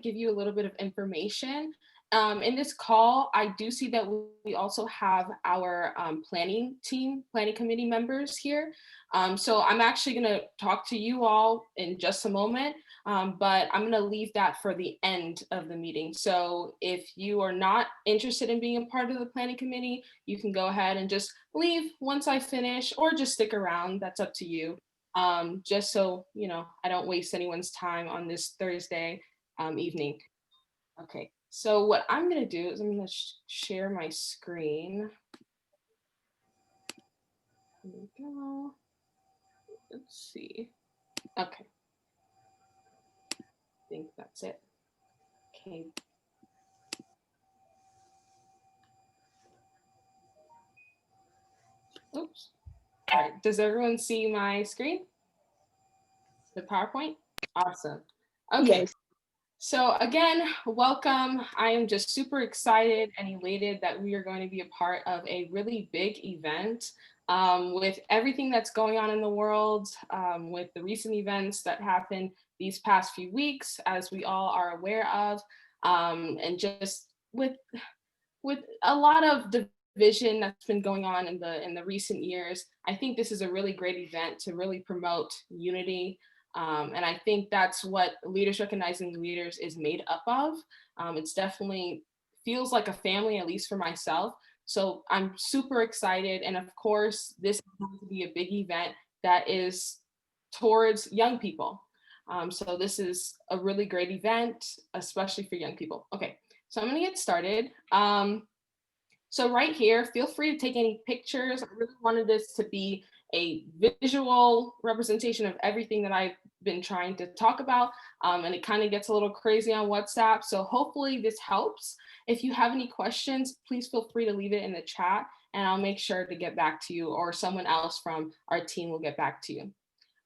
give you a little bit of information. In this call, I do see that we also have our planning committee members here. So I'm actually going to talk to you all in just a moment, but I'm going to leave that for the end of the meeting. So if you are not interested in being a part of the planning committee, you can go ahead and just leave once I finish, or just stick around. That's up to you. Just so I don't waste anyone's time on this Thursday evening. Okay, so what I'm gonna do is I'm gonna share my screen. Here we go. Let's see. Okay, I think that's it. Okay. Oops. All right, does everyone see my screen? The PowerPoint? Awesome. Okay. Yes. So again, welcome. I am just super excited and elated that we are going to be a part of a really big event with everything that's going on in the world, with the recent events that happened these past few weeks, as we all are aware of, and just with a lot of division that's been going on in the recent years. I think this is a really great event to really promote unity. And I think that's what Leaders Recognizing Leaders is made up of. It's definitely feels like a family, at least for myself. So I'm super excited. And of course, this is going to be a big event that is towards young people. So this is a really great event, especially for young people. Okay, so I'm gonna get started. So right here, feel free to take any pictures. I really wanted this to be a visual representation of everything that I've been trying to talk about. And it kind of gets a little crazy on WhatsApp. So hopefully this helps. If you have any questions, please feel free to leave it in the chat and I'll make sure to get back to you, or someone else from our team will get back to you.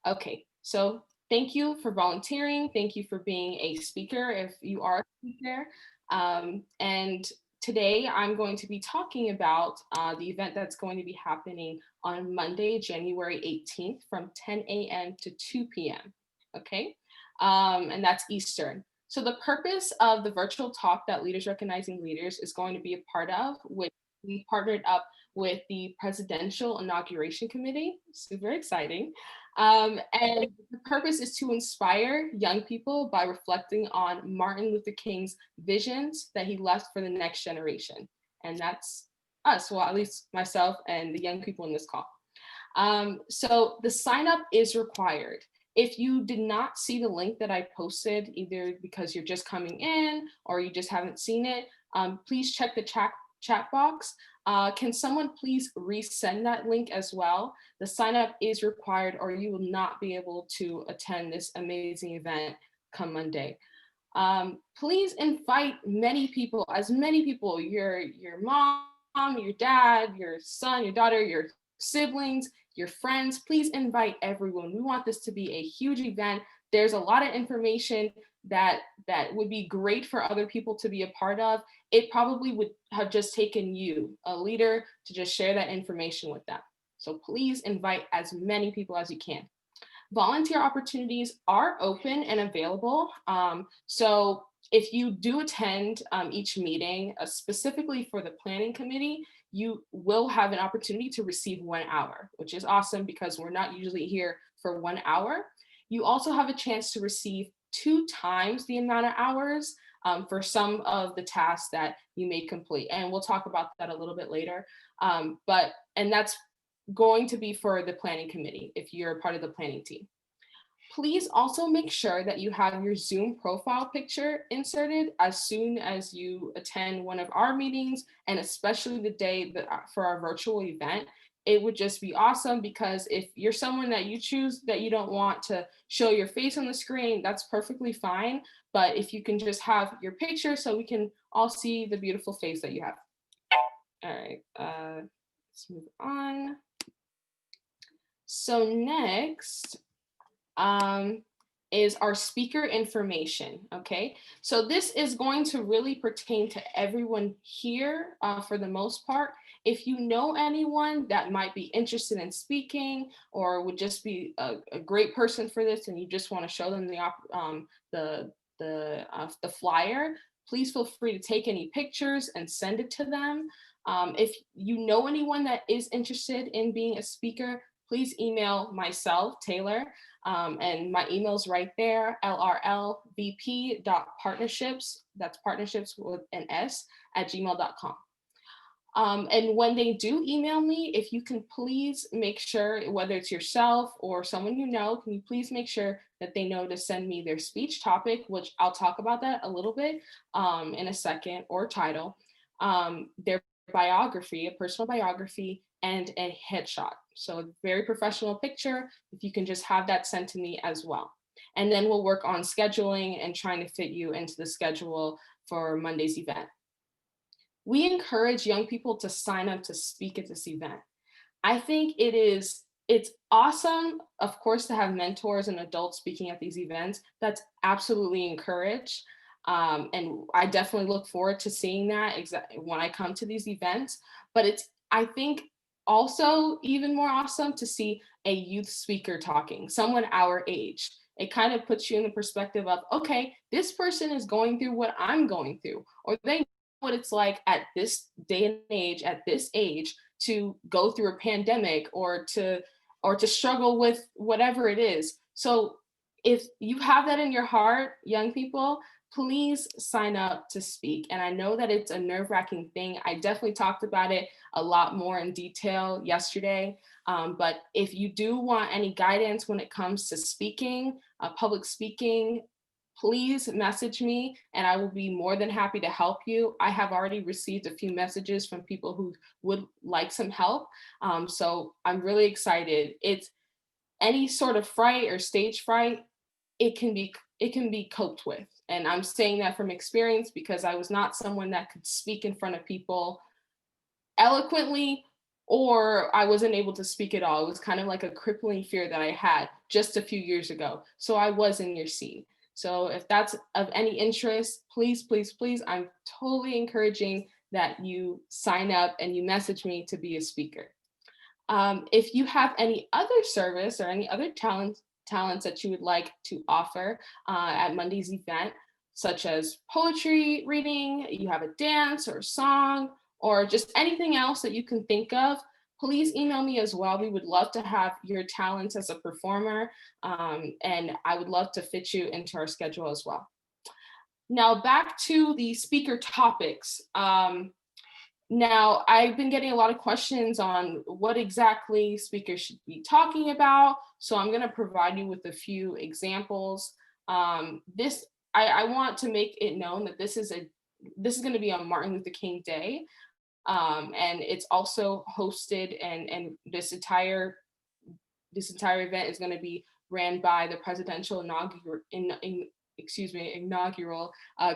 Okay, so thank you for volunteering. Thank you for being a speaker if you are a speaker. And today I'm going to be talking about the event that's going to be happening on Monday, January 18th from 10 a.m. to 2 p.m. Okay, and that's Eastern. So the purpose of the virtual talk that Leaders Recognizing Leaders is going to be a part of, which we partnered up with the Presidential Inauguration Committee, super exciting. And the purpose is to inspire young people by reflecting on Martin Luther King's visions that he left for the next generation. And that's us, well, at least myself and the young people in this call. So the sign up is required. If you did not see the link that I posted, either because you're just coming in or you just haven't seen it, please check the chat box. Can someone please resend that link as well? The sign up is required or you will not be able to attend this amazing event come Monday. Please invite as many people, your mom, your dad, your son, your daughter, your siblings, your friends. Please invite everyone. We want this to be a huge event. There's a lot of information that would be great for other people to be a part of. It probably would have just taken you, a leader, to just share that information with them. So please invite as many people as you can. Volunteer opportunities are open and available. So if you do attend each meeting, specifically for the planning committee, you will have an opportunity to receive 1 hour, which is awesome because we're not usually here for 1 hour. You also have a chance to receive 2 times the amount of hours for some of the tasks that you may complete. And we'll talk about that a little bit later. And that's going to be for the planning committee if you're a part of the planning team. Please also make sure that you have your Zoom profile picture inserted as soon as you attend one of our meetings, and especially the day for our virtual event. It would just be awesome because if you're someone that you choose that you don't want to show your face on the screen, that's perfectly fine. But if you can just have your picture so we can all see the beautiful face that you have. All right, let's move on. So next is our speaker information, okay? So this is going to really pertain to everyone here for the most part. If you know anyone that might be interested in speaking or would just be a great person for this and you just want to show them the the flyer, please feel free to take any pictures and send it to them. If you know anyone that is interested in being a speaker, please email myself, Taylor, and my email's right there, lrlvp.partnerships, that's partnerships with an S, @gmail.com. And when they do email me, if you can please make sure, whether it's yourself or someone you know, can you please make sure that they know to send me their speech topic, which I'll talk about that a little bit in a second, or title, their biography, a personal biography, and a headshot. So a very professional picture, if you can just have that sent to me as well. And then we'll work on scheduling and trying to fit you into the schedule for Monday's event. We encourage young people to sign up to speak at this event. I think it's awesome, of course, to have mentors and adults speaking at these events. That's absolutely encouraged. And I definitely look forward to seeing that when I come to these events. But it's, I think, also even more awesome to see a youth speaker talking, someone our age. It kind of puts you in the perspective of, okay, this person is going through what I'm going through, or they know what it's like at this day and age, at this age, to go through a pandemic or to struggle with whatever it is. So if you have that in your heart, young people, please sign up to speak. And I know that it's a nerve-wracking thing. I definitely talked about it a lot more in detail yesterday. But if you do want any guidance when it comes to speaking, public speaking, please message me and I will be more than happy to help you. I have already received a few messages from people who would like some help. So I'm really excited. It's any sort of fright or stage fright, it can be coped with. And I'm saying that from experience because I was not someone that could speak in front of people eloquently, or I wasn't able to speak at all. It was kind of like a crippling fear that I had just a few years ago. So I was in your seat. So if that's of any interest, please, please, please, I'm totally encouraging that you sign up and you message me to be a speaker. If you have any other service or any other talents that you would like to offer at Monday's event, such as poetry reading, you have a dance or a song, or just anything else that you can think of, please email me as well. We would love to have your talents as a performer, and I would love to fit you into our schedule as well. Now back to the speaker topics. Now, I've been getting a lot of questions on what exactly speakers should be talking about. So I'm going to provide you with a few examples. I want to make it known that this is going to be on Martin Luther King Day, and it's also hosted, and this entire event is going to be ran by the presidential inaugural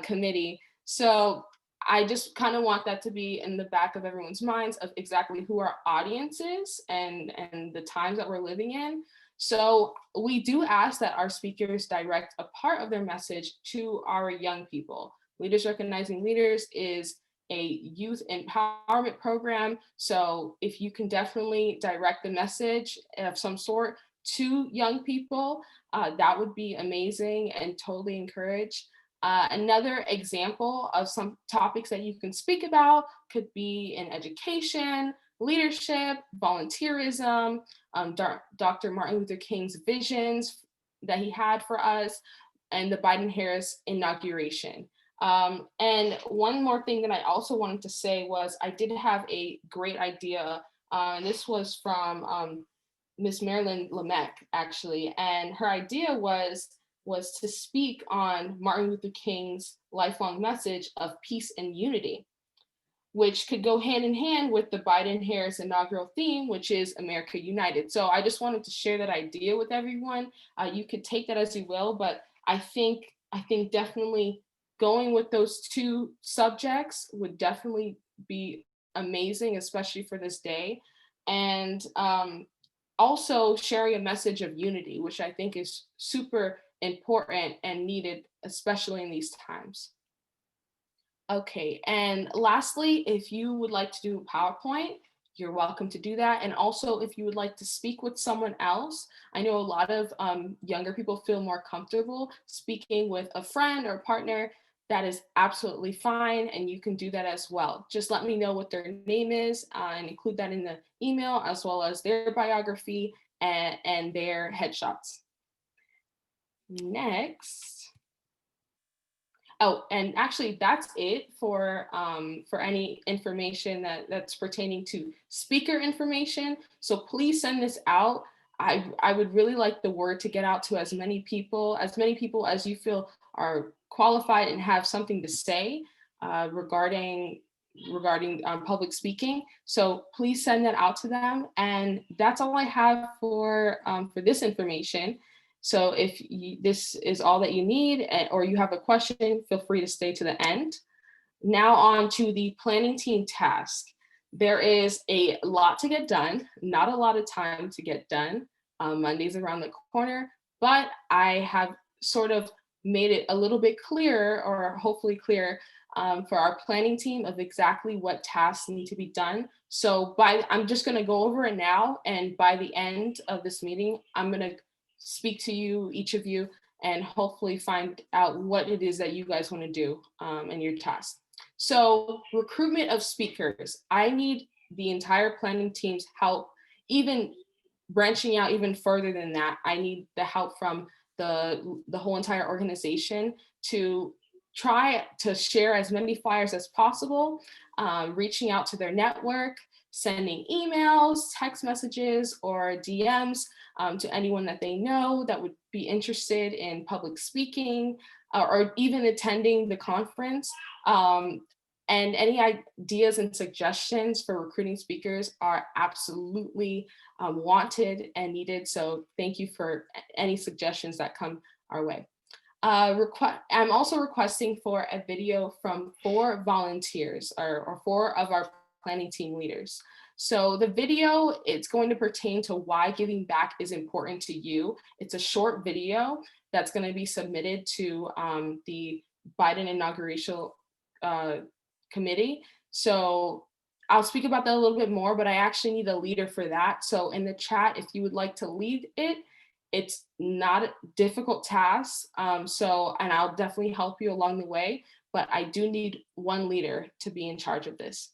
committee. So I just kind of want that to be in the back of everyone's minds of exactly who our audience is and the times that we're living in. So we do ask that our speakers direct a part of their message to our young people. Leaders Recognizing Leaders is a youth empowerment program. So if you can definitely direct the message of some sort to young people, that would be amazing and totally encouraged. Another example of some topics that you can speak about could be in education, leadership, volunteerism, Dr. Martin Luther King's visions that he had for us, and the Biden-Harris inauguration. And one more thing that I also wanted to say was I did have a great idea. And this was from Miss Marilyn Lemec, actually, and her idea was to speak on Martin Luther King's lifelong message of peace and unity, which could go hand in hand with the Biden-Harris inaugural theme, which is America United. So I just wanted to share that idea with everyone. You could take that as you will, but I think definitely going with those two subjects would definitely be amazing, especially for this day. And also sharing a message of unity, which I think is super important and needed, especially in these times. Okay, and lastly, if you would like to do a PowerPoint, you're welcome to do that. And also, if you would like to speak with someone else, I know a lot of younger people feel more comfortable speaking with a friend or partner. That is absolutely fine, and you can do that as well. Just let me know what their name is and include that in the email, as well as their biography and their headshots. Next. Oh, and actually, that's it for any information that's pertaining to speaker information. So please send this out. I would really like the word to get out to as many people as you feel are qualified and have something to say regarding public speaking. So please send that out to them. And that's all I have for this information. So if this is all that you need or you have a question, feel free to stay to the end. Now on to the planning team task. There is a lot to get done, not a lot of time to get done. Monday's around the corner, but I have sort of made it a little bit clearer, or hopefully clear, for our planning team of exactly what tasks need to be done. So I'm just going to go over it now, and by the end of this meeting, I'm going to speak to you, each of you, and hopefully find out what it is that you guys want to do in your task. So recruitment of speakers. I need the entire planning team's help, even branching out even further than that. I need the help from the whole entire organization to try to share as many flyers as possible, reaching out to their network, sending emails, text messages, or DMs to anyone that they know that would be interested in public speaking or even attending the conference. And any ideas and suggestions for recruiting speakers are absolutely wanted and needed. So thank you for any suggestions that come our way. I'm also requesting for a video from 4 volunteers or 4 of our planning team leaders. So the video, it's going to pertain to why giving back is important to you. It's a short video that's going to be submitted to the Biden inauguration committee. So I'll speak about that a little bit more, but I actually need a leader for that. So in the chat, if you would like to lead it, it's not a difficult task. And I'll definitely help you along the way, but I do need one leader to be in charge of this.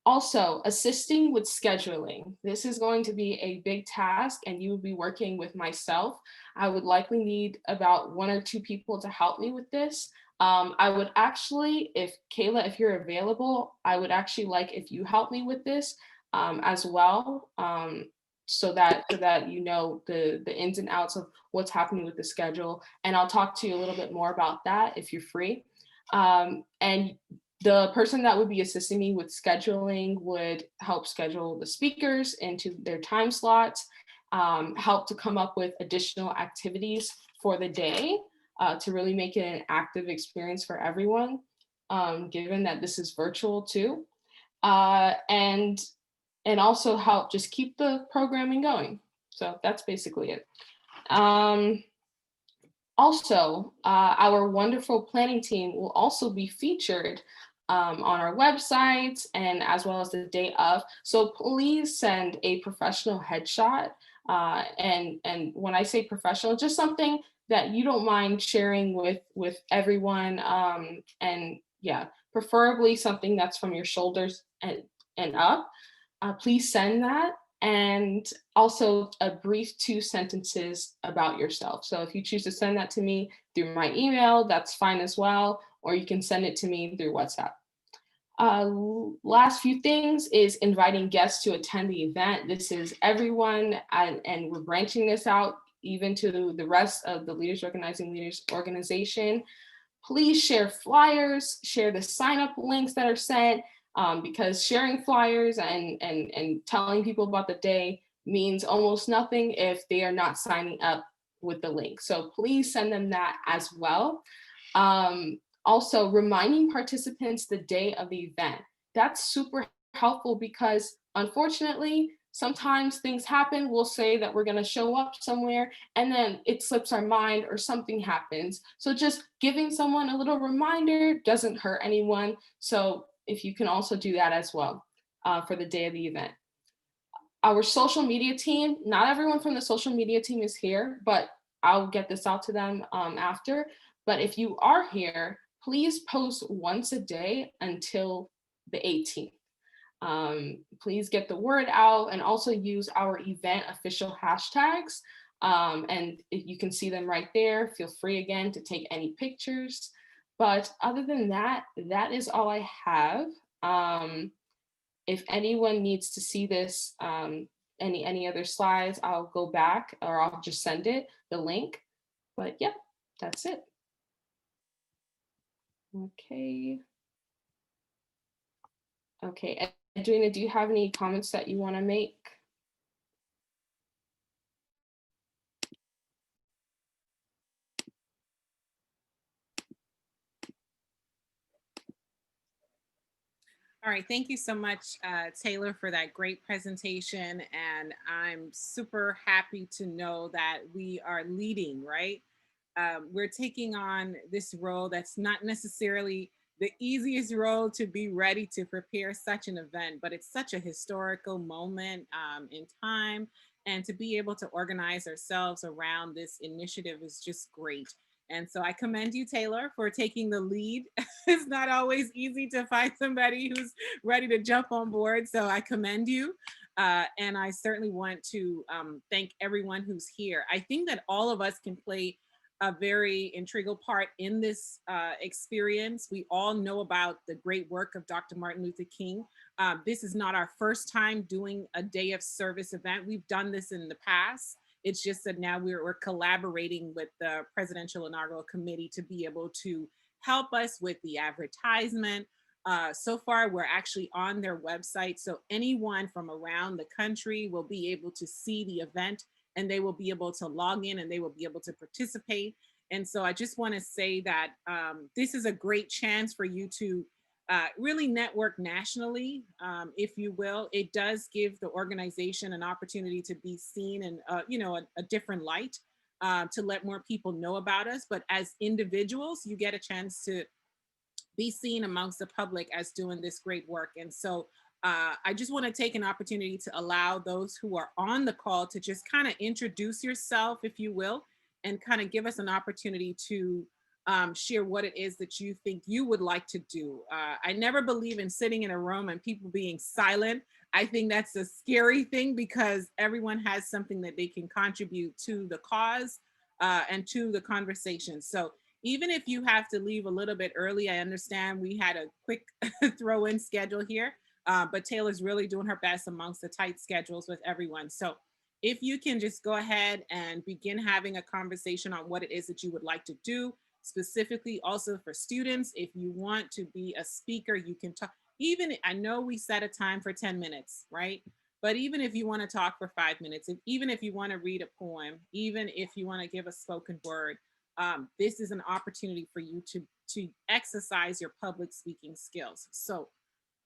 Also, assisting with scheduling. This is going to be a big task, and you will be working with myself. I would likely need about 1 or 2 people to help me with this. I would actually, if Kayla, if you're available, I would actually like if you help me with this as well, so that you know the ins and outs of what's happening with the schedule. And I'll talk to you a little bit more about that if you're free. And the person that would be assisting me with scheduling would help schedule the speakers into their time slots, help to come up with additional activities for the day to really make it an active experience for everyone, given that this is virtual too. And also help just keep the programming going. So that's basically it. Also, our wonderful planning team will also be featured on our website and as well as the day of. So please send a professional headshot. And when I say professional, just something that you don't mind sharing with everyone. And yeah, preferably something that's from your shoulders and up. Please send that. And also a brief 2 sentences about yourself. So if you choose to send that to me through my email, that's fine as well, or you can send it to me through WhatsApp. Last few things is inviting guests to attend the event. This is everyone, and we're branching this out even to the rest of the Leaders Organizing Leaders organization. Please share flyers, share the sign up links that are sent, because sharing flyers and telling people about the day means almost nothing if they are not signing up with the link. So please send them that as well. Also, reminding participants the day of the event. That's super helpful because unfortunately, sometimes things happen. We'll say that we're going to show up somewhere and then it slips our mind or something happens. So just giving someone a little reminder doesn't hurt anyone. So if you can also do that as well. for the day of the event. Our social media team, not everyone from the social media team is here, but I'll get this out to them after. But if you are here, please post once a day until the 18th. Please get the word out and also use our event official hashtags. And if you can see them right there. Feel free again to take any pictures. But other than that, that is all I have. If anyone needs to see this, any other slides, I'll go back or I'll just send it, the link. But yeah, that's it. Okay. Okay, Edwina, do you have any comments that you want to make? All right, thank you so much, Taylor, for that great presentation. And I'm super happy to know that we are leading, right? We're taking on this role that's not necessarily the easiest role to be ready to prepare such an event, but it's such a historical moment in time. And to be able to organize ourselves around this initiative is just great. And so I commend you, Taylor, for taking the lead. It's not always easy to find somebody who's ready to jump on board. So I commend you. And I certainly want to thank everyone who's here. I think that all of us can play a very integral part in this experience. We all know about the great work of Dr. Martin Luther King. This is not our first time doing a day of service event. We've done this in the past. It's just that now we're collaborating with the Presidential Inaugural Committee to be able to help us with the advertisement. So far, we're actually on their website. So anyone from around the country will be able to see the event and they will be able to log in and they will be able to participate. And so I just want to say that this is a great chance for you to really network nationally, if you will. It does give the organization an opportunity to be seen in a different light, to let more people know about us. But as individuals, you get a chance to be seen amongst the public as doing this great work. And so I just want to take an opportunity to allow those who are on the call to just kind of introduce yourself, if you will, and kind of give us an opportunity to share what it is that you think you would like to do. I never believe in sitting in a room and people being silent. I think that's a scary thing because everyone has something that they can contribute to the cause and to the conversation. So even if you have to leave a little bit early, I understand we had a quick throw in schedule here, but Taylor's really doing her best amongst the tight schedules with everyone. So if you can just go ahead and begin having a conversation on what it is that you would like to do, specifically also for students. If you want to be a speaker, you can talk. Even, I know we set a time for 10 minutes, right? But even if you want to talk for 5 minutes, even if you want to read a poem, even if you want to give a spoken word, this is an opportunity for you to exercise your public speaking skills. So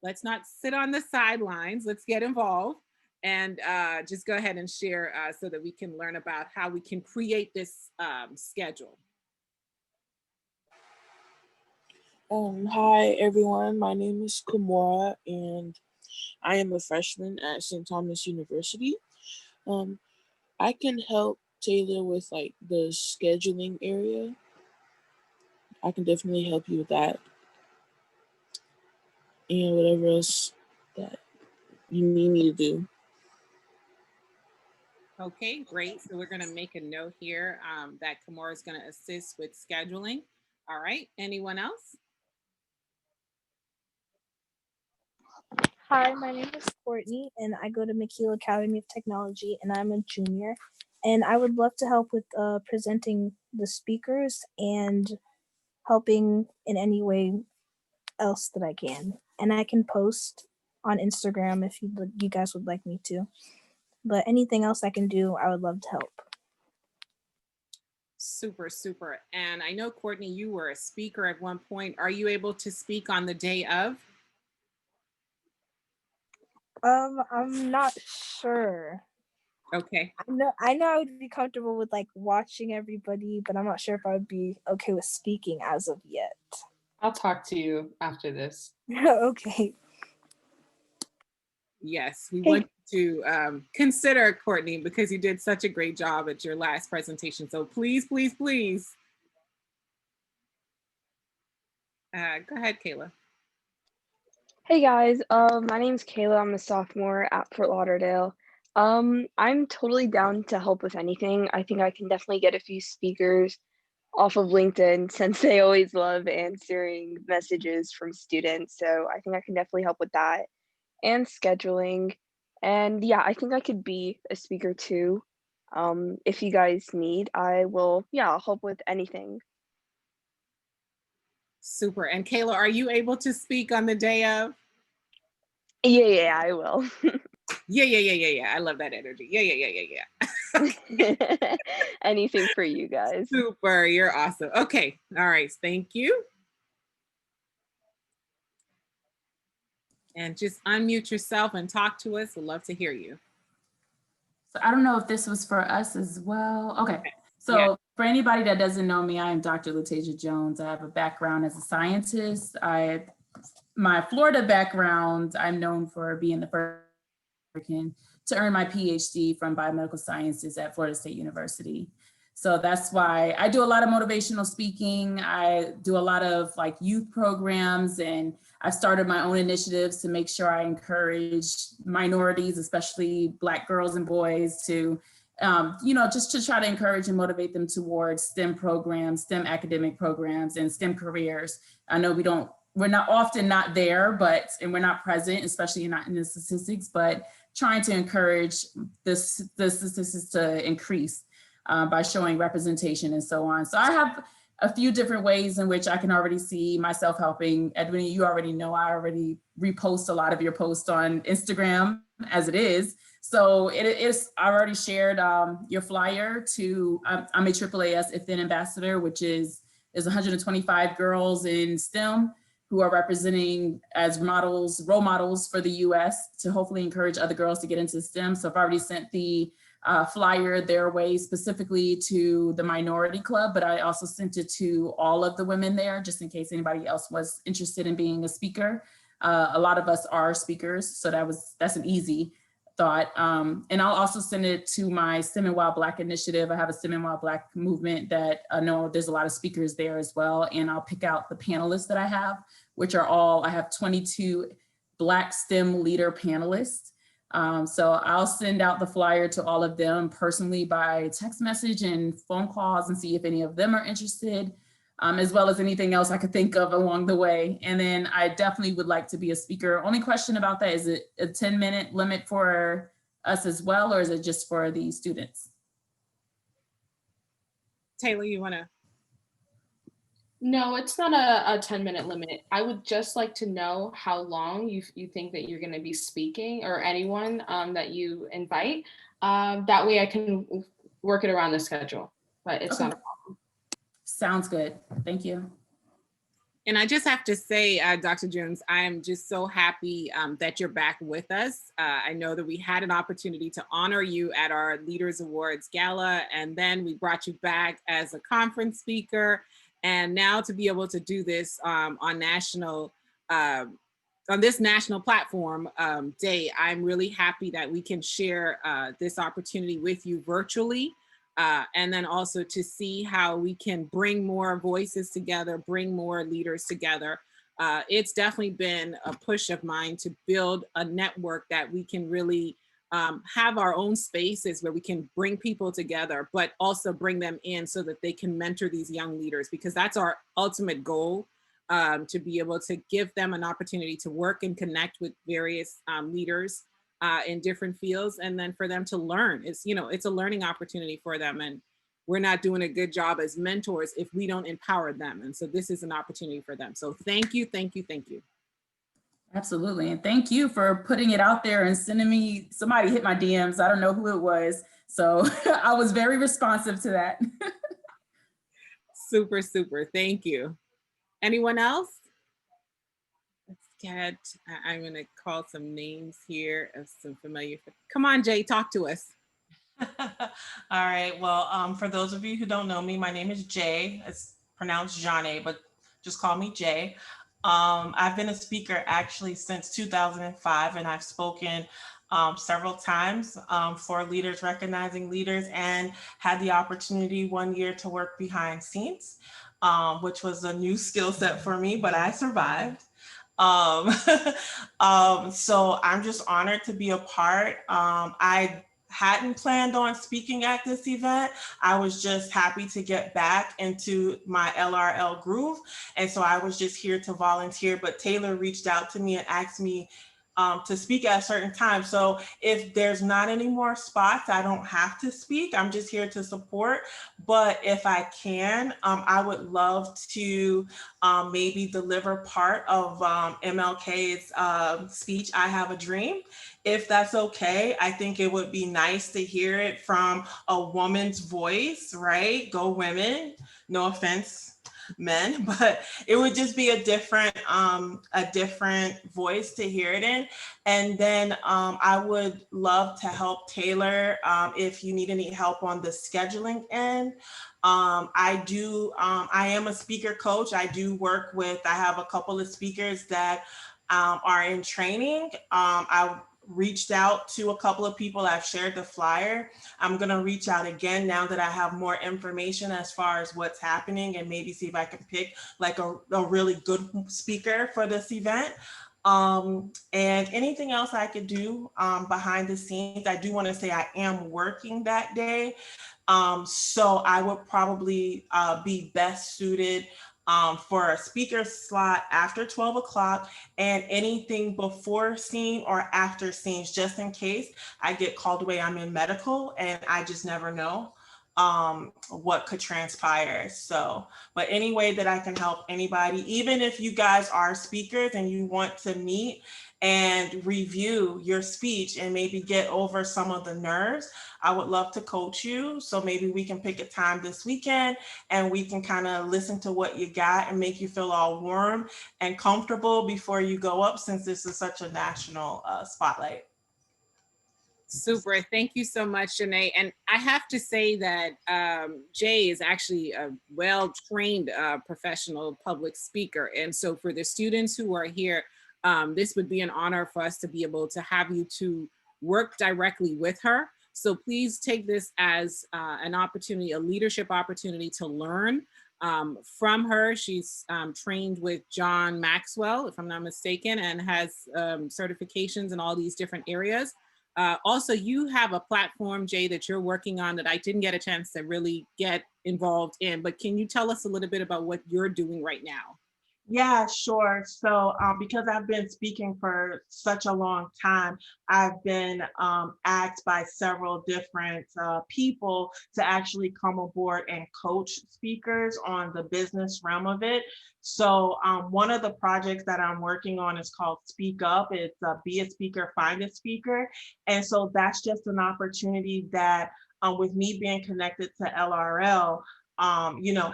let's not sit on the sidelines. Let's get involved and just go ahead and share so that we can learn about how we can create this schedule. Hi everyone, my name is Kimura and I am a freshman at St. Thomas University. I can help Taylor with like the scheduling area. I can definitely help you with that and whatever else that you need me to do. Okay, great. So we're going to make a note here that Kimura is going to assist with scheduling. All right, anyone else? Hi, my name is Courtney, and I go to McKeel Academy of Technology, and I'm a junior. And I would love to help with presenting the speakers and helping in any way else that I can. And I can post on Instagram if you guys would like me to. But anything else I can do, I would love to help. Super, super. And I know, Courtney, you were a speaker at one point. Are you able to speak on the day of? I'm not sure. Okay. I know I would be comfortable with like watching everybody, but I'm not sure if I would be okay with speaking as of yet. I'll talk to you after this. Okay. Yes, we Okay. want you to consider Courtney because you did such a great job at your last presentation. So please, please, please. Go ahead, Kayla. Hey guys, my name's Kayla. I'm a sophomore at Fort Lauderdale. I'm totally down to help with anything. I think I can definitely get a few speakers off of LinkedIn since they always love answering messages from students. So I think I can definitely help with that and scheduling. And yeah, I think I could be a speaker too. If you guys need, I will, yeah, I'll help with anything. Super. And Kayla, are you able to speak on the day of? Yeah, I will. Yeah. I love that energy. Yeah. Anything for you guys. Super. You're awesome. Okay. All right. Thank you. And just unmute yourself and talk to us. We'd love to hear you. So I don't know if this was for us as well. Okay. So Yeah. for anybody that doesn't know me, I am Dr. Latasia Jones. I have a background as a scientist. My Florida background, I'm known for being the first American to earn my PhD from biomedical sciences at Florida State University. So that's why I do a lot of motivational speaking. I do a lot of like youth programs, and I've started my own initiatives to make sure I encourage minorities, especially Black girls and boys, to just to try to encourage and motivate them towards STEM programs, STEM academic programs, and STEM careers. I know we're not often not there, and we're not present, especially not in the statistics, but trying to encourage the statistics to increase by showing representation and so on. So I have a few different ways in which I can already see myself helping. Edwin, you already know I already repost a lot of your posts on Instagram as it is. So I already shared your flyer to, I'm a AAAS If Then ambassador, which is 125 girls in STEM who are representing as role models for the US to hopefully encourage other girls to get into STEM. So I've already sent the flyer their way specifically to the minority club, but I also sent it to all of the women there, just in case anybody else was interested in being a speaker. A lot of us are speakers, so that's an easy thought. And I'll also send it to my STEM and Wild Black initiative. I have a STEM and Wild Black movement that I know there's a lot of speakers there as well. And I'll pick out the panelists that I have, which are I have 22 Black STEM leader panelists. So I'll send out the flyer to all of them personally by text message and phone calls and see if any of them are interested, as well as anything else I could think of along the way. And then I definitely would like to be a speaker. Only question about that, is it a 10-minute limit for us as well, or is it just for the students? Taylor, you want to? No, it's not a 10-minute limit. I would just like to know how long you think that you're going to be speaking, or anyone that you invite. That way I can work it around the schedule, but it's not a problem. Sounds good. Thank you. And I just have to say, Dr. Jones, I am just so happy that you're back with us. I know that we had an opportunity to honor you at our Leaders Awards Gala, and then we brought you back as a conference speaker. And now to be able to do this on this national platform day, I'm really happy that we can share this opportunity with you virtually. And then also to see how we can bring more voices together, bring more leaders together. It's definitely been a push of mine to build a network that we can really have our own spaces where we can bring people together, but also bring them in so that they can mentor these young leaders, because that's our ultimate goal, to be able to give them an opportunity to work and connect with various leaders in different fields, and then for them to learn. It's a learning opportunity for them, and we're not doing a good job as mentors if we don't empower them. And so this is an opportunity for them. So thank you. Absolutely. And thank you for putting it out there and sending me, somebody hit my DMs. I don't know who it was. So I was very responsive to that. Super. Thank you. Anyone else? I'm going to call some names here of some familiar. Come on, Jay, talk to us. All right. Well, for those of you who don't know me, my name is Jay. It's pronounced Jane, but just call me Jay. I've been a speaker actually since 2005, and I've spoken several times for Leaders Recognizing Leaders, and had the opportunity one year to work behind scenes, which was a new skill set for me, but I survived. Um, so I'm just honored to be a part. I hadn't planned on speaking at this event. I was just happy to get back into my LRL groove. And so I was just here to volunteer, but Taylor reached out to me and asked me to speak at a certain time. So if there's not any more spots, I don't have to speak. I'm just here to support. But if I can, I would love to maybe deliver part of MLK's speech, I Have a Dream. If that's okay, I think it would be nice to hear it from a woman's voice, right? Go women, no offense, men, but it would just be a different voice to hear it in. And then I would love to help Taylor if you need any help on the scheduling end. I am a speaker coach. I have a couple of speakers that are in training. I reached out to a couple of people. I've shared the flyer. I'm going to reach out again now that I have more information as far as what's happening, and maybe see if I can pick like a really good speaker for this event. And anything else I could do behind the scenes. I do want to say I am working that day. So I would probably be best suited for a speaker slot after 12 o'clock, and anything before scene or after scenes, just in case I get called away. I'm in medical and I just never know what could transpire. So, but any way that I can help anybody, even if you guys are speakers and you want to meet and review your speech and maybe get over some of the nerves, I would love to coach you. So maybe we can pick a time this weekend and we can kind of listen to what you got and make you feel all warm and comfortable before you go up, since this is such a national spotlight. Super. Thank you so much, Janae. And I have to say that Jay is actually a well-trained professional public speaker. And so for the students who are here, this would be an honor for us to be able to have you to work directly with her. So please take this as an opportunity, a leadership opportunity to learn from her. She's trained with John Maxwell, if I'm not mistaken, and has certifications in all these different areas. Also, you have a platform, Jay, that you're working on that I didn't get a chance to really get involved in, but can you tell us a little bit about what you're doing right now? Yeah, sure. So, because I've been speaking for such a long time, I've been asked by several different people to actually come aboard and coach speakers on the business realm of it. So, one of the projects that I'm working on is called Speak Up. It's Be a Speaker, Find a Speaker. And so that's just an opportunity that, with me being connected to LRL,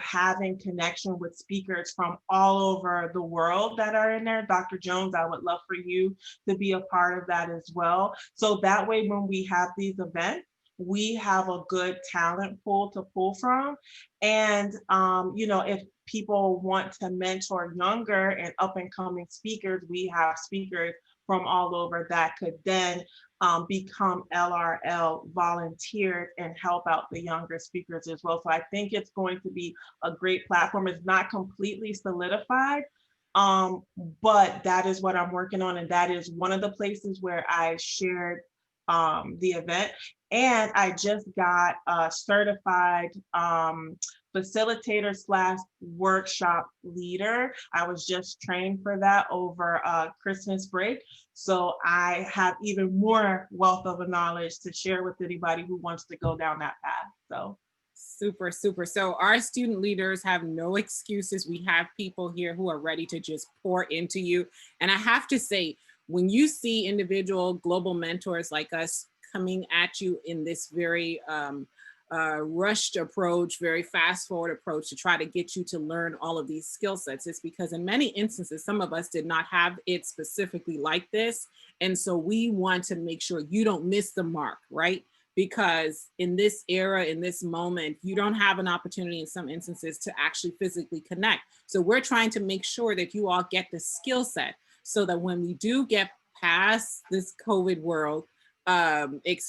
having connection with speakers from all over the world that are in there. Dr. Jones, I would love for you to be a part of that as well. So that way, when we have these events, we have a good talent pool to pull from. And, if people want to mentor younger and up and coming speakers, we have speakers from all over that could then become LRL volunteers and help out the younger speakers as well. So I think it's going to be a great platform. It's not completely solidified, um, but that is what I'm working on. And that is one of the places where I shared the event. And I just got a certified facilitator slash workshop leader. I was just trained for that over Christmas break. So I have even more wealth of knowledge to share with anybody who wants to go down that path. So Super, super. So our student leaders have no excuses. We have people here who are ready to just pour into you. And I have to say, when you see individual global mentors like us coming at you in this very rushed approach, very fast forward approach to try to get you to learn all of these skill sets, it's because in many instances, some of us did not have it specifically like this. And so we want to make sure you don't miss the mark, right? because in this era, in this moment, you don't have an opportunity in some instances to actually physically connect. So we're trying to make sure that you all get the skill set so that when we do get past this COVID world, pandemic,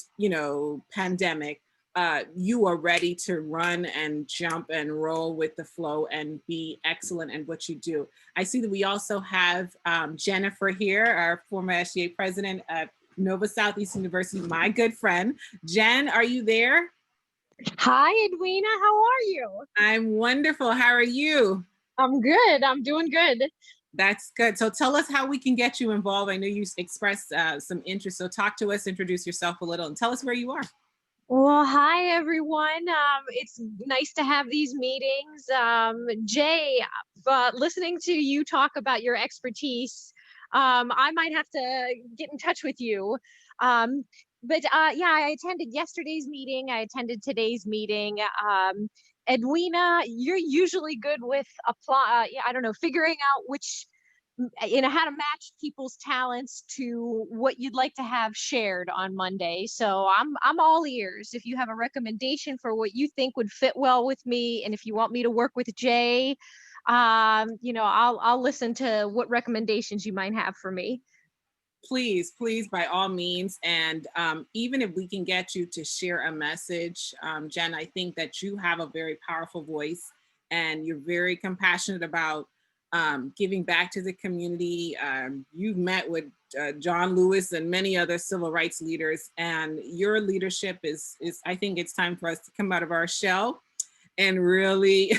you are ready to run and jump and roll with the flow and be excellent at what you do. I see that we also have Jennifer here, our former SGA president at Nova Southeast University, my good friend. Jen, are you there? Hi, Edwina. How are you? I'm wonderful. How are you? I'm good. I'm doing good. That's good. So tell us how we can get you involved. I know you expressed some interest. So talk to us, introduce yourself a little, and tell us where you are. Well, hi, everyone. It's nice to have these meetings. Jay, listening to you talk about your expertise, I might have to get in touch with you. Yeah, I attended yesterday's meeting. I attended today's meeting. Edwina, you're usually good with figuring out how to match people's talents to what you'd like to have shared on Monday. So I'm all ears. If you have a recommendation for what you think would fit well with me, and if you want me to work with Jay, I'll listen to what recommendations you might have for me. Please, by all means. And even if we can get you to share a message, Jen, I think that you have a very powerful voice and you're very compassionate about giving back to the community. You've met with John Lewis and many other civil rights leaders, and your leadership is I think it's time for us to come out of our shell and really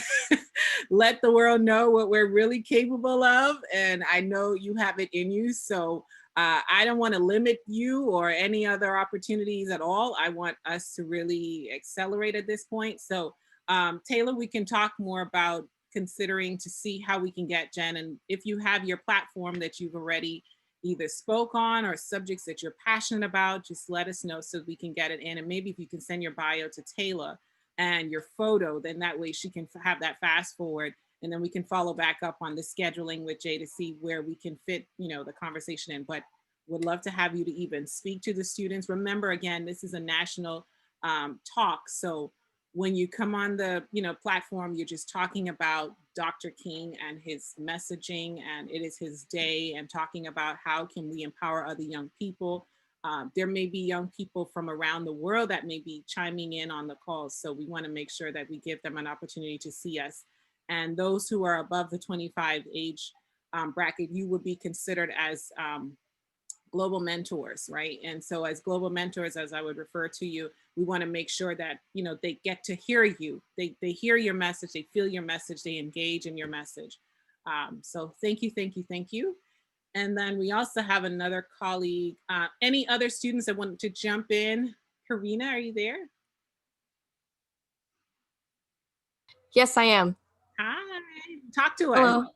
let the world know what we're really capable of. And I know you have it in you. So I don't want to limit you or any other opportunities at all. I want us to really accelerate at this point. So Taylor, we can talk more about considering to see how we can get Jen. And if you have your platform that you've already either spoke on or subjects that you're passionate about, just let us know so we can get it in. And maybe if you can send your bio to Taylor and your photo, then that way she can have that fast forward. And then we can follow back up on the scheduling with Jay to see where we can fit, the conversation in. But would love to have you to even speak to the students. Remember, again, this is a national talk. So when you come on the platform, you're just talking about Dr. King and his messaging, and it is his day, and talking about how can we empower other young people. There may be young people from around the world that may be chiming in on the calls. So we want to make sure that we give them an opportunity to see us. And those who are above the 25 age bracket, you would be considered as global mentors, right? And so as global mentors, as I would refer to you, we want to make sure that, they get to hear you. They hear your message, they feel your message, they engage in your message. So thank you, thank you, thank you. And then we also have another colleague. Any other students that want to jump in? Karina, are you there? Yes, I am. Hi, talk to us. Hello.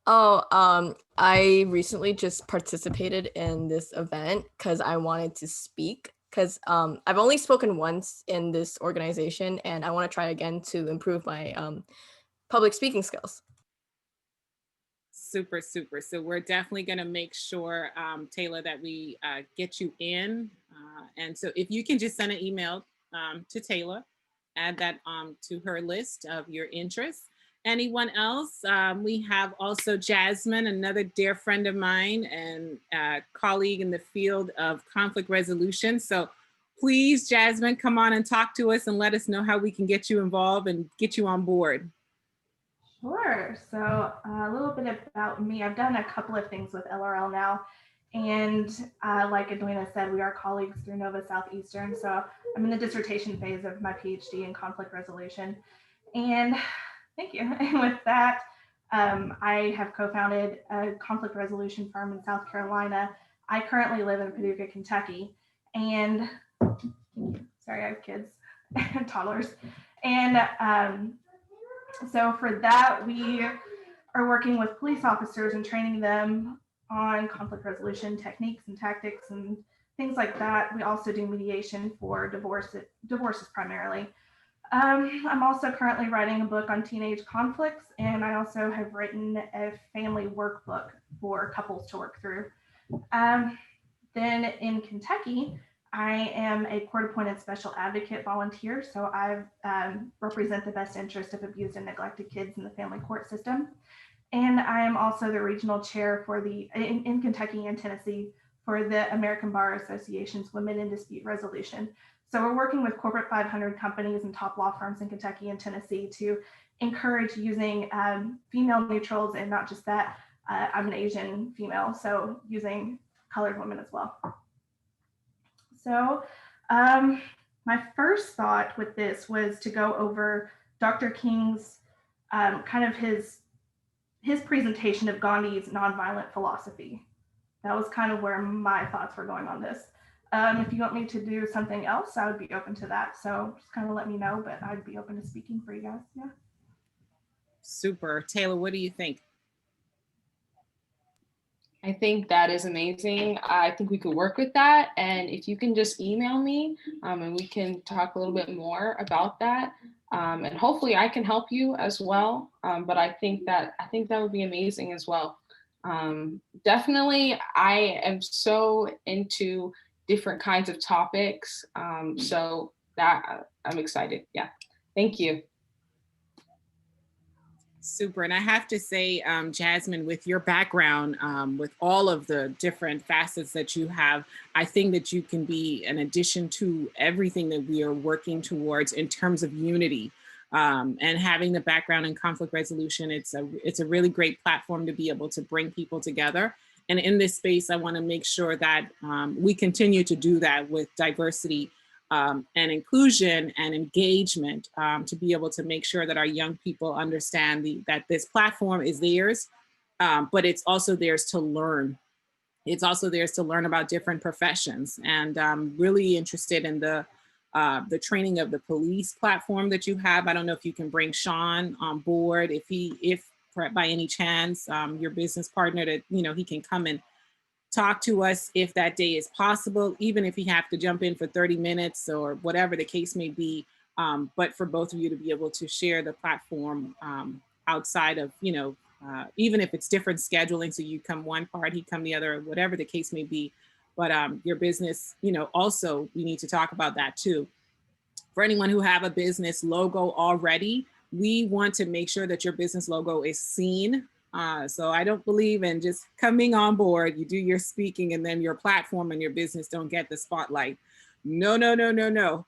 Oh, I recently just participated in this event because I wanted to speak, because I've only spoken once in this organization and I want to try again to improve my public speaking skills. Super, super. So we're definitely going to make sure, Taylor, that we get you in. And so if you can just send an email to Taylor, add that to her list of your interests. Anyone else? We have also Jasmine, another dear friend of mine and colleague in the field of conflict resolution. So please, Jasmine, come on and talk to us and let us know how we can get you involved and get you on board. Sure. So a little bit about me. I've done a couple of things with LRL now. And like Edwina said, we are colleagues through Nova Southeastern. So I'm in the dissertation phase of my PhD in conflict resolution. And thank you. And with that, I have co-founded a conflict resolution firm in South Carolina. I currently live in Paducah, Kentucky. And sorry, I have kids and toddlers. And so for that, we are working with police officers and training them on conflict resolution techniques and tactics and things like that. We also do mediation for divorces primarily. I'm also currently writing a book on teenage conflicts, and I also have written a family workbook for couples to work through. Then in Kentucky, I am a court-appointed special advocate volunteer, so I represent the best interest of abused and neglected kids in the family court system. And I am also the regional chair for in Kentucky and Tennessee for the American Bar Association's Women in Dispute Resolution. So we're working with corporate 500 companies and top law firms in Kentucky and Tennessee to encourage using female neutrals, and not just that, I'm an Asian female, so using colored women as well. So my first thought with this was to go over Dr. King's kind of his presentation of Gandhi's nonviolent philosophy. That was kind of where my thoughts were going on this. If you want me to do something else, I would be open to that. So just kind of let me know, but I'd be open to speaking for you guys. Yeah. Super. Taylor, what do you think? I think that is amazing. I think we could work with that. And if you can just email me and we can talk a little bit more about that. And hopefully I can help you as well. But I think that would be amazing as well. Definitely, I am so into different kinds of topics. So that I'm excited. Yeah. Thank you. Super. And I have to say, Jasmine, with your background, with all of the different facets that you have, I think that you can be an addition to everything that we are working towards in terms of unity. And having the background in conflict resolution, it's a really great platform to be able to bring people together. And in this space, I want to make sure that we continue to do that with diversity and inclusion and engagement, to be able to make sure that our young people understand that this platform is theirs, but it's also theirs to learn. It's also theirs to learn about different professions. And I'm really interested in the training of the police platform that you have. I don't know if you can bring Sean on board, if by any chance your business partner, that he can come and talk to us if that day is possible, even if you have to jump in for 30 minutes or whatever the case may be. But for both of you to be able to share the platform outside of, even if it's different scheduling, so you come one part, he come the other, whatever the case may be. But your business, also we need to talk about that too. For anyone who have a business logo already, we want to make sure that your business logo is seen. So I don't believe in just coming on board, you do your speaking and then your platform and your business don't get the spotlight. No, no, no, no, no.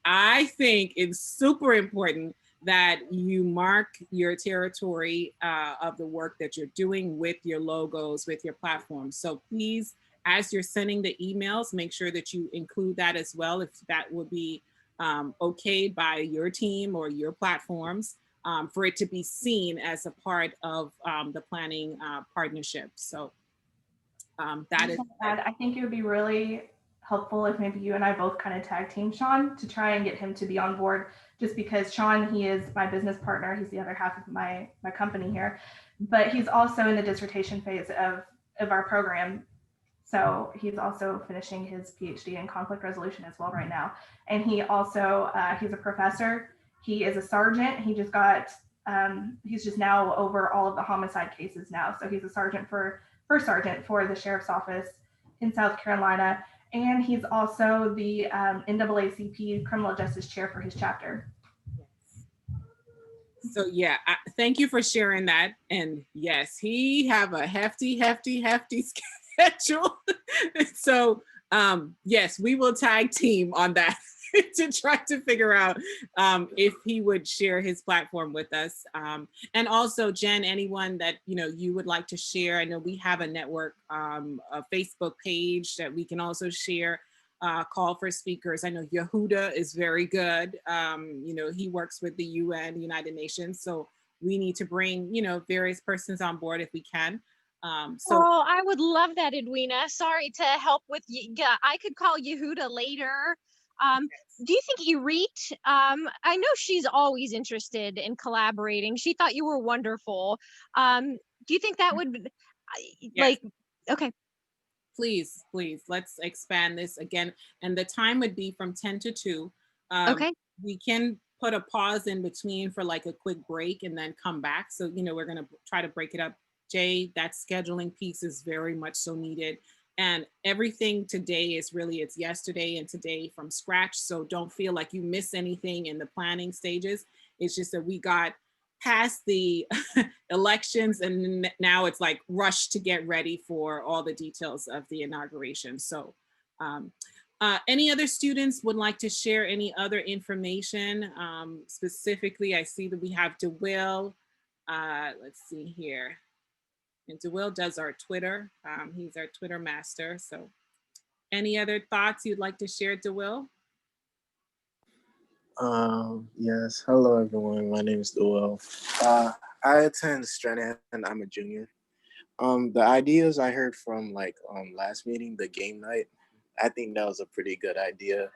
I think it's super important that you mark your territory of the work that you're doing with your logos, with your platforms. So please, as you're sending the emails, make sure that you include that as well, if that would be okay by your team or your platforms, for it to be seen as a part of the planning partnership. So that is. I think it would be really helpful if maybe you and I both kind of tag team Sean to try and get him to be on board, just because Sean, he is my business partner. He's the other half of my company here, but he's also in the dissertation phase of our program. So he's also finishing his PhD in conflict resolution as well right now. And he also, he's a professor. He is a sergeant. He just got, he's just now over all of the homicide cases now. So he's a sergeant for the sheriff's office in South Carolina. And he's also the NAACP criminal justice chair for his chapter. So yeah, thank you for sharing that. And yes, he have a hefty schedule. So yes, we will tag team on that to try to figure out if he would share his platform with us. And also, Jen, anyone that you would like to share. I know we have a network, a Facebook page that we can also share. Call for speakers. I know Yehuda is very good. He works with the UN, United Nations. So we need to bring, various persons on board if we can. Oh, I would love that, Edwina. Sorry to help with you. I could call Yehuda later. Do you think Irit, I know she's always interested in collaborating. She thought you were wonderful. Do you think that would, yes. Okay. Please, let's expand this again. And the time would be from 10 to 2. Okay. We can put a pause in between for like a quick break and then come back. So, we're going to try to break it up. Jay, that scheduling piece is very much so needed. And everything today is really, it's yesterday and today from scratch. So don't feel like you miss anything in the planning stages. It's just that we got past the elections and now it's like rush to get ready for all the details of the inauguration. So any other students would like to share any other information? Specifically, I see that we have DeWill. Let's see here. And DeWill does our Twitter. He's our Twitter master. So any other thoughts you'd like to share, DeWill? Yes. Hello, everyone. My name is Doel. I attend Stranahan. I'm a junior. The ideas I heard from last meeting, the game night, I think that was a pretty good idea.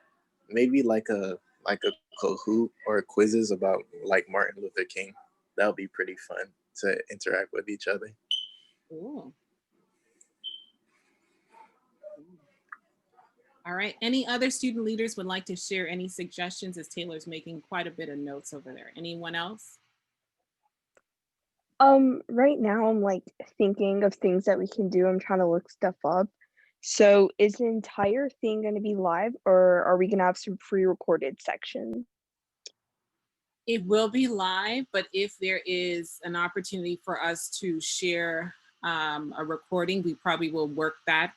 Maybe like a Kahoot or quizzes about like Martin Luther King. That would be pretty fun to interact with each other. Cool. All right. Any other student leaders would like to share any suggestions, as Taylor's making quite a bit of notes over there? Anyone else? Right now I'm like thinking of things that we can do. I'm trying to look stuff up. So is the entire thing going to be live, or are we going to have some pre-recorded sections? It will be live, but if there is an opportunity for us to share a recording, we probably will work that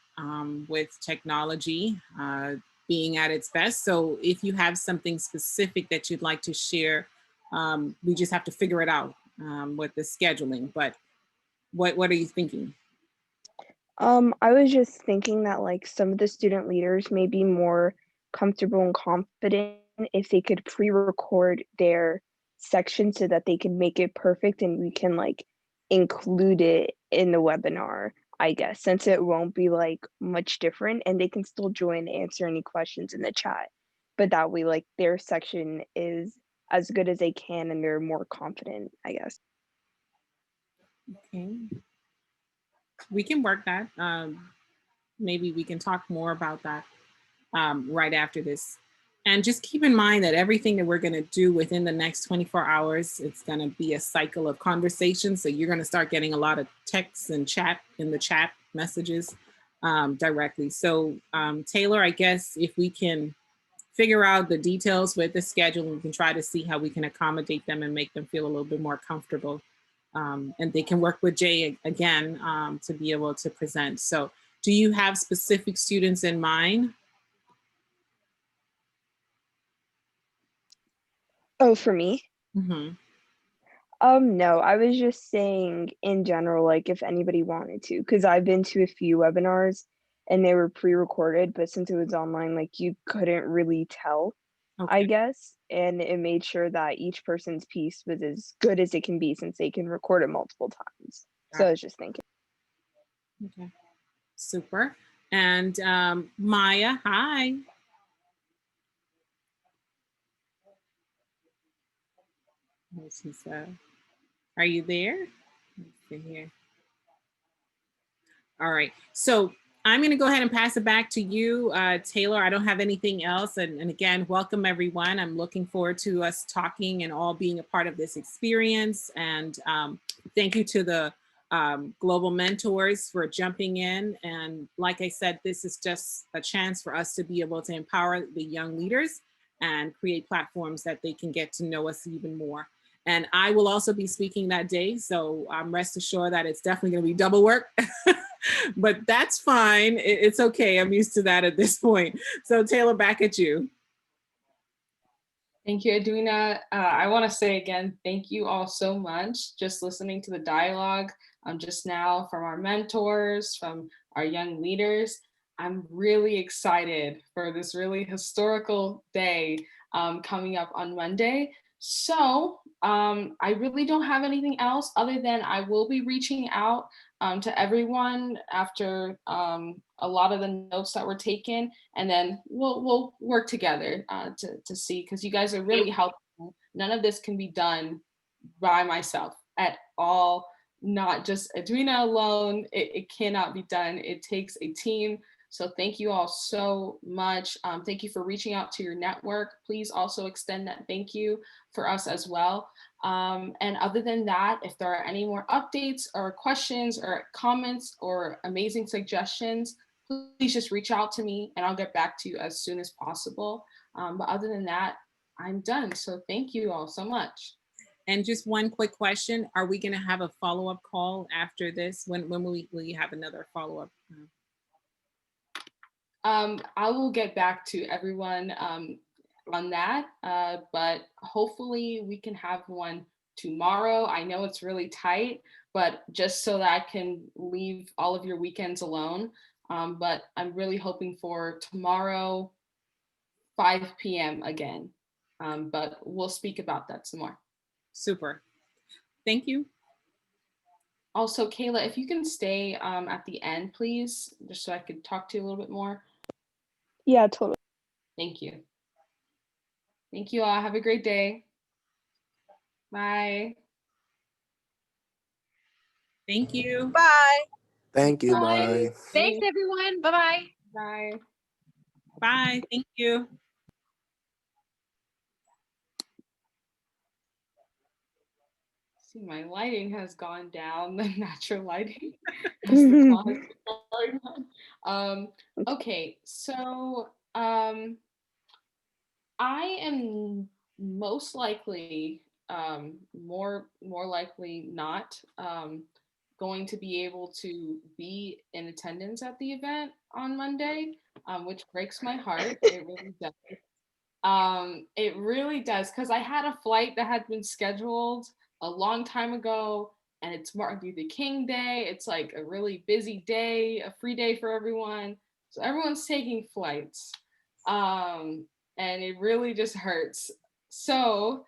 with technology being at its best. So if you have something specific that you'd like to share, we just have to figure it out with the scheduling. But what are you thinking? I was just thinking that like some of the student leaders may be more comfortable and confident if they could pre-record their section so that they can make it perfect and we can like include it in the webinar, I guess, since it won't be like much different and they can still join and answer any questions in the chat. But that way like their section is as good as they can and they're more confident, I guess. Okay. We can work that. Maybe we can talk more about that right after this. And just keep in mind that everything that we're going to do within the next 24 hours, it's going to be a cycle of conversation. So you're going to start getting a lot of texts and chat in the chat messages directly. So Taylor, I guess if we can figure out the details with the schedule, we can try to see how we can accommodate them and make them feel a little bit more comfortable. And they can work with Jay again to be able to present. So do you have specific students in mind? Oh, for me? Mm-hmm. No, I was just saying in general, like if anybody wanted to, because I've been to a few webinars and they were pre-recorded, but since it was online, like you couldn't really tell, I Okay. guess. And it made sure that each person's piece was as good as it can be since they can record it multiple times. So I was just thinking. Okay. Super. And Maya, hi. Are you there? Let's see here. All right. So I'm going to go ahead and pass it back to you, Taylor. I don't have anything else. And again, welcome everyone. I'm looking forward to us talking and all being a part of this experience. And thank you to the global mentors for jumping in. And like I said, this is just a chance for us to be able to empower the young leaders and create platforms that they can get to know us even more. And I will also be speaking that day. So rest assured that it's definitely going to be double work. But that's fine. It's okay. I'm used to that at this point. So Taylor, back at you. Thank you, Edwina. I want to say again, thank you all so much. Just listening to the dialogue just now from our mentors, from our young leaders. I'm really excited for this really historical day coming up on Monday. So I really don't have anything else other than I will be reaching out to everyone after a lot of the notes that were taken, and then we'll work together to see, because you guys are really helpful. None of this can be done by myself at all, not just Edwina alone. It cannot be done. It takes a team. So thank you all so much. Thank you for reaching out to your network. Please also extend that thank you for us as well. And other than that, if there are any more updates or questions or comments or amazing suggestions, please just reach out to me and I'll get back to you as soon as possible. But other than that, I'm done. So thank you all so much. And just one quick question: are we going to have a follow-up call after this? When will we have another follow-up? I will get back to everyone on that, but hopefully we can have one tomorrow. I know it's really tight, but just so that I can leave all of your weekends alone. But I'm really hoping for tomorrow, 5 p.m. again. But we'll speak about that some more. Super. Thank you. Also, Kayla, if you can stay at the end, please, just so I could talk to you a little bit more. Yeah, totally. Thank you. Thank you all. Have a great day. Bye. Thank you. Bye. Thank you. Bye. Bye. Thanks, everyone. Bye-bye. Bye. Bye. Thank you. See, my lighting has gone down, the natural lighting as the call has been going on. Okay, so I am most likely, more likely not, going to be able to be in attendance at the event on Monday, which breaks my heart. It really does. It really does, because I had a flight that had been scheduled a long time ago, and it's Martin Luther King Day. It's like a really busy day, a free day for everyone. So everyone's taking flights. And it really just hurts. So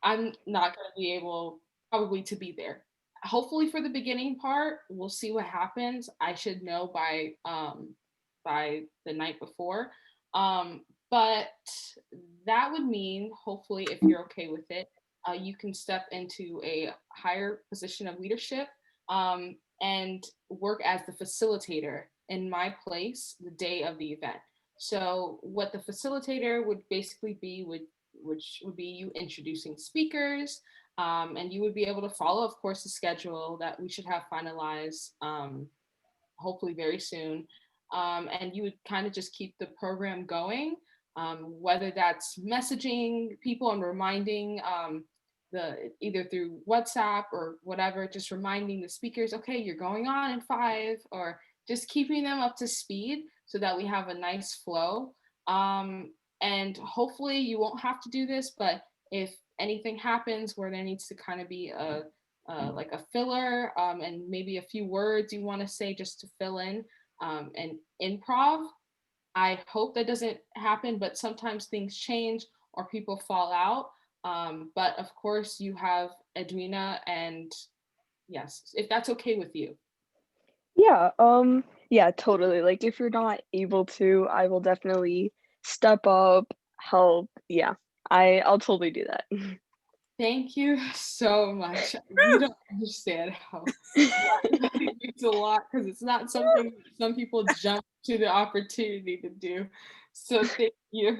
I'm not going to be able probably to be there. Hopefully for the beginning part, we'll see what happens. I should know by the night before. But that would mean, hopefully, if you're okay with it, you can step into a higher position of leadership and work as the facilitator in my place the day of the event. So what the facilitator would basically be which would be you introducing speakers, and you would be able to follow, of course, the schedule that we should have finalized hopefully very soon. And you would kind of just keep the program going, whether that's messaging people and reminding the either through WhatsApp or whatever, just reminding the speakers, okay, you're going on in 5, or just keeping them up to speed so that we have a nice flow. And hopefully you won't have to do this, but if anything happens where there needs to kind of be like a filler, and maybe a few words you want to say just to fill in, and improv. I hope that doesn't happen, but sometimes things change or people fall out. But of course, you have Edwina, and yes, if that's okay with you. Yeah, yeah, totally. Like if you're not able to, I will definitely step up, help. Yeah. I'll totally do that. Thank you so much. You don't understand how that really means a lot, because it's not something some people jump to the opportunity to do. So thank you.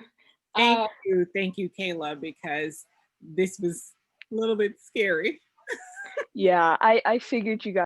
Thank you, Kayla, because this was a little bit scary. Yeah, I figured you guys